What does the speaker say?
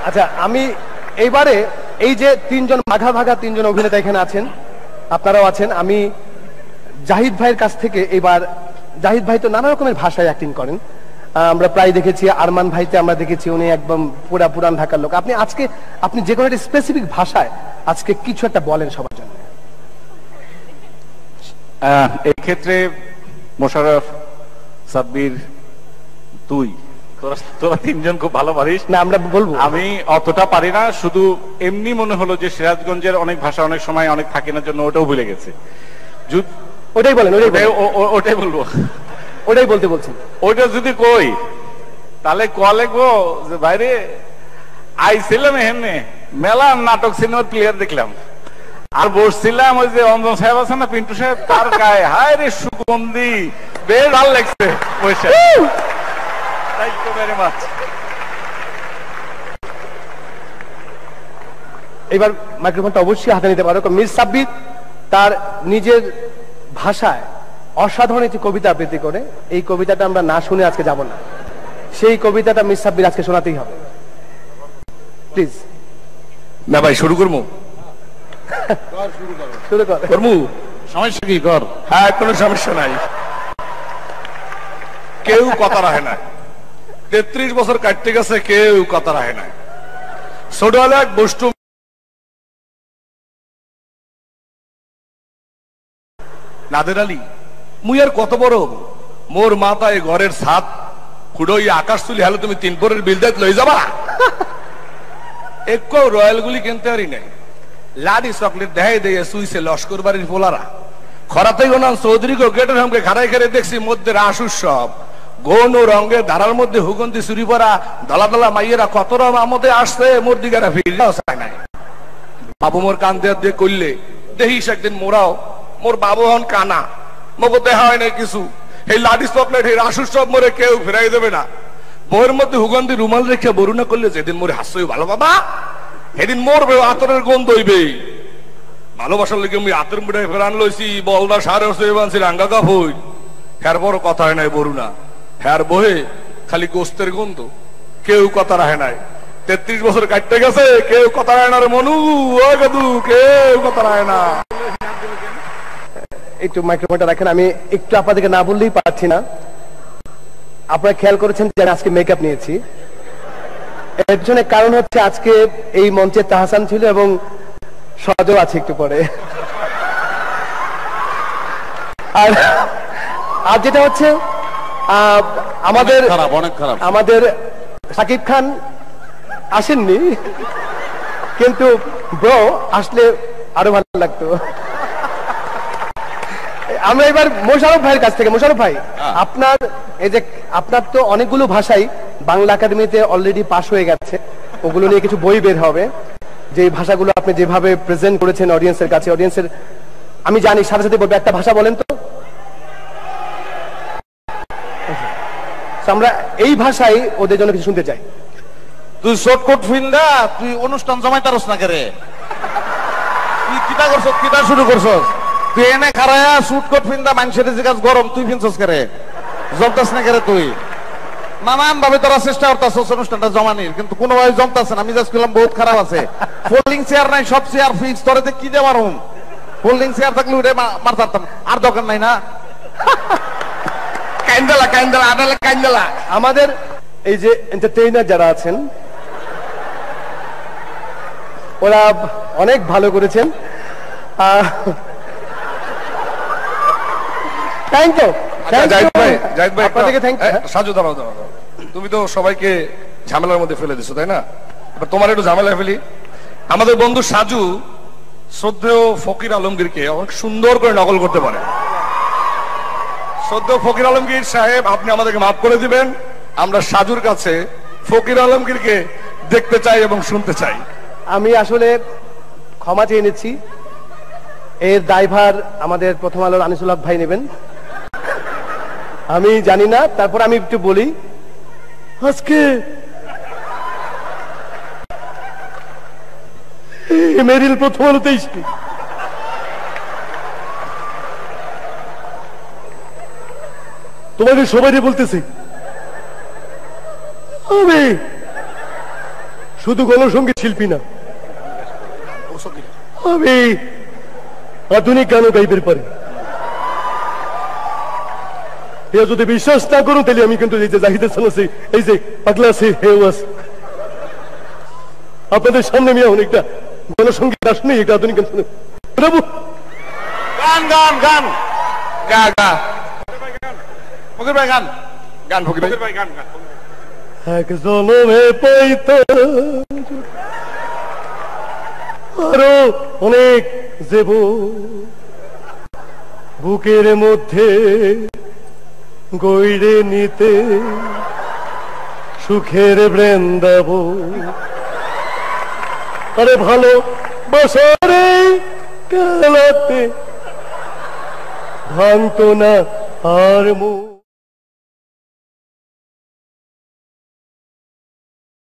আচ্ছা, আমি এইবারে এই যে তিনজন ভাগা ভাগা তিনজন অভিনেতা এখানে আছেন, আপনারাও আছেন, আমি জাহিদ ভাইয়ের কাছ থেকে এবার, জাহিদ ভাই তো নানা রকমের ভাষায় অ্যাক্টিং করেন, আমরা প্রায় দেখেছি। আরমান ভাইতে আমরা দেখেছি, উনি একদম পুরান ঢাকার লোক। আপনি আজকে আপনি যে কোনো একটা স্পেসিফিক ভাষায় আজকে কিছু একটা বলেন সবার জন্য। এই ক্ষেত্রে মোশাররফ, সাব্বির, তুই, তোরা তিনজন খুব ভালো পারিস না, আমরা বলবো। আমি অতটা পারি না, শুধু এমনি মনে হলো যে সিরাজগঞ্জের অনেক ভাষা অনেক সময় অনেক থাকে না জন্য ওটাও ভুলে গেছে। ওটাই বলেন, ওটাই বলবো, ওটাই বলতে বলছি। ওইটা যদি কই তাহলে লিখবো যে বাইরে আইছিলাম এখানে মেলা নাটক সিনেমার প্লেয়ার দেখলাম, আর বসছিলাম ওই যে অঞ্জন সাহেব আছে না, পিন্টু সাহেব, তার গায়ে হায় রে সুগন্ধি, বেশ ভালো লাগছে বসে। Thank you very much. এবার মাইক্রোফোনটা অবশ্যই হাতে নিতে পারো। মির সাব্বির তার নিজের ভাষায় অসাধারণ একটি কবিতা আবৃত্তি করে, এই কবিতাটা আমরা না শুনে আজকে যাব না, সেই কবিতাটা মির সাব্বির আজকে শোনাতেই হবে। প্লিজ। না ভাই, শুরু করবো? শুরু কর। করবো? সমস্যা কি? কর। হ্যাঁ, কোনো সমস্যা নাই। কেউ কথা রাখে না, 33 বছর কাটতে গেছে, কেউ কথা রাখে না। ছোটবেলা এক বস্তু নাদের আলী, মুই আর কত বড় মোর মাথায় ঘরের ছাদ খুড়ই আকাশ তুলি হলে তুমি 3 পরের বিল দায়িত্ব লই যাবা। একটু রয়্যাল গুলি কিনতে পারি নাই, লাডি চকলেট দেখাই দিয়ে সুইসে লস্কর বাড়ির পোলারা খরাতেই গোনান চৌধুরী গো গেটের হামকে খাড়াই খেড়ে দেখছি মধ্যে রাস উৎসব, গৌন ও রঙের ধারার মধ্যে হুগন্তি চুরি পরা দলা দলা মাইয়েরা কত রম আমদে আসছে, মোর দিগারা ফিরলেও চায় নাই। বাবু মোর কান দিয়ে করলে দেখিস একদিন মোরাও, মোর বাবু হন কানা, মগো দেখা হয় নাই কিছু। এই লাডি চকলেট এই রাস উৎসব মোরে কেউ ফেরাই দেবে না। বইয়ের মধ্যে হুগন্তি রুমাল রেখে বরুণা করলে যেদিন মোরে হাসই ভালো বাবা, সেদিন মরবে, আতরের গন্ধ হইবে। ভালোবাসার লেগে আমি আতর মিঠাই ফেরান লইছি, বলদা সারে বানছি রাঙ্গা কাপড়, হ্যার বড় কথা হয় নাই বরুণা, হ্যার বহে খালি গোস্তের গন্ধ, কেউ কথা রাখে নাই। 33 বছর কাটতে গেছে, কেউ কথা রাখে না রে মনু, ও গদু, কেউ কথা রাখে না। একটু মাইক্রোফোনটা রাখেন, আমি একটু আপনাদেরকে না বললেই পারছি না। আপনারা খেয়াল করেছেন যে আজকে মেকআপ নিয়েছি, এর জন্য কারণ হচ্ছে আজকে এই মঞ্চে তাহসান ছিল এবং সজও আছে একটু পরে। আর যেটা হচ্ছে আমাদের আমাদের সাকিব খান আসেননি, কিন্তু ব্রো আসলে আরো ভালো লাগতো। আমরা এবার মোশাররফ ভাইয়ের কাছ থেকে, মোশাররফ ভাই, আপনার এই যে আপনার তো অনেকগুলো ভাষাই বাংলা একাডেমিতে অলরেডি পাস হয়ে গেছে, ওগুলো নিয়ে কিছু বই বের হবে, যে ভাষাগুলো আপনি যেভাবে প্রেজেন্ট করেছেন অডিয়েন্সের কাছে, অডিয়েন্সের আমি জানি সাথে সাথে বলবো একটা ভাষা বলেন তো। আমরা এই ভাষায় ওদের জন্য কিছু শুনতে চাই। তুই শর্টকট ফিল্ডা, তুই অনুষ্ঠান জমাই তারস না করে, তুই কিটা করছ, কিটা শুরু করছস? তুই এনে খারায়া শুটকট ফিন্দা মানুষের জিগাস গরম, তুই ফিনছস করে জমতাস না করে? তুই নানান ভাবে তোরা চেষ্টা করতাছস অনুষ্ঠানটা জমানির, কিন্তু কোনোভাবে জমতাছ না। আমি জাস্ট করলাম বহুত খারাপ আছে, ফোল্ডিং চেয়ার নাই, সব চেয়ার ফিক্স, তোরে কি দিয়ে মারুম? ফোল্ডিং চেয়ার থাকলে উঠে মারতাম, আর দরকার নাই না। কাইন্দালা কাইন্দালা আডালা কাইন্দালা। আমাদের এই যে এন্টারটেইনার যারা আছেন ওরা অনেক ভালো করেছেন, থ্যাংক ইউ। সাজু দাঁড়াও দাঁড়াও, তুমি তো সবাইকে ঝামেলার মধ্যে ফেলে দিছো, তাই না? এবার তোমার একটু ঝামেলা ফেলি। আমাদের বন্ধু সাজু শ্রদ্ধেয় ফকির আলমগীরকে অনেক সুন্দর করে নকল করতে পারে। শ্রদ্ধেয় ফকির আলমগীর সাহেব, আপনি আমাদেরকে মাফ করে দিবেন, আমরা সাজুর কাছে ফকির আলমগীরকে দেখতে চাই এবং শুনতে চাই। আমি আসলে ক্ষমা চেয়ে নিচ্ছি, এর দায়ভার আমাদের প্রথম আলোর আনিসুল হক ভাই নেবেন, আমি জানি না। তারপর আমি একটু বলি, আজকে মেরিল প্রথম আলোতে তোমাদের সবাই বলতেছি, আমি শুধু গণসঙ্গীত শিল্পী না, আমি আধুনিক গানও গাইবের পারি। এ যদি বিশ্বাস না করুন তাহলে আমি কিন্তু এই যে জাহিদের সামনে এই যে পাগলা আছে হেউ আছে আপনাদের সামনে আমি অনেকটা গণসঙ্গীত আসলে এটা আধুনিক গান শুনে গান গান গান গা গা ফকির ভাই গান গান ফকির ভাই গান গান এক জনমে পাইত আরো অনেক যেব বুকের মধ্যে গইরে নিতে সুখের বৃন্দাব আরে ভালো বসরে খেলাতে ভাঙতো না আর মুখ